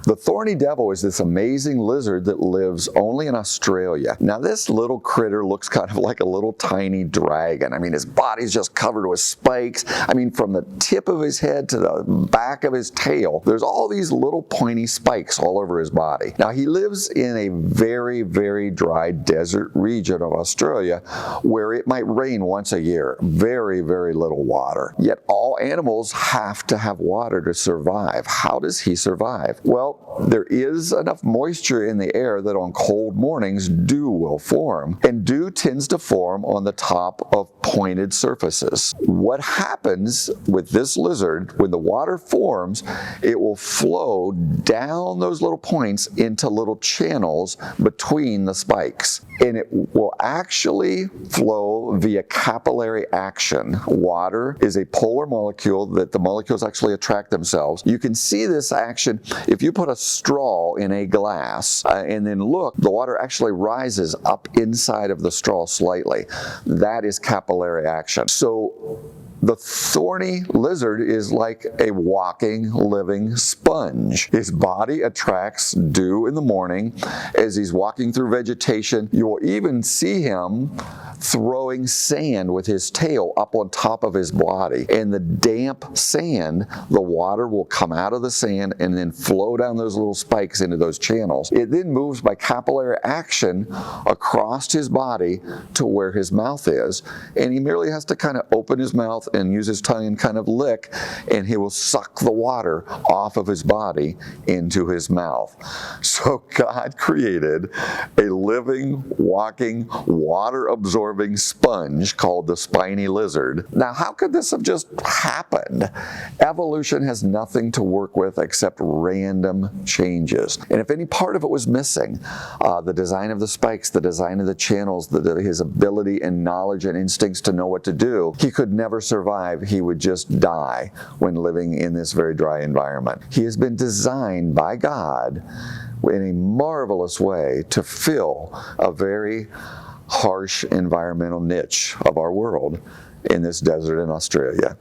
The thorny devil is this amazing lizard that lives only in Australia. Now this little critter looks kind of like a little tiny dragon. I mean, his body's just covered with spikes. I mean, from the tip of his head to the back of his tail, there's all these little pointy spikes all over his body. Now he lives in a very, very dry desert region of Australia where it might rain once a year. Very, very little water. Yet all animals have to have water to survive. How does he survive? Well, there is enough moisture in the air that on cold mornings dew will form, and dew tends to form on the top of pointed surfaces. What happens with this lizard, when the water forms, it will flow down those little points into little channels between the spikes, and it will actually flow via capillary action. Water is a polar molecule that the molecules actually attract themselves. You can see this action if you put a straw in a glass and then look, the water actually rises up inside of the straw slightly. That is capillary action. So the thorny lizard is like a walking, living sponge. His body attracts dew in the morning. As he's walking through vegetation, you will even see him throwing sand with his tail up on top of his body. And the damp sand, the water will come out of the sand and then flow down those little spikes into those channels. It then moves by capillary action across his body to where his mouth is. And he merely has to kind of open his mouth and use his tongue and kind of lick, and he will suck the water off of his body into his mouth. So God created a living, walking, water-absorbing sponge called the spiny lizard. Now, how could this have just happened? Evolution has nothing to work with except random changes. And if any part of it was missing, the design of the spikes, the design of the channels, his ability and knowledge and instincts to know what to do, he could never survive. He would just die when living in this very dry environment. He has been designed by God in a marvelous way to fill a very harsh environmental niche of our world in this desert in Australia.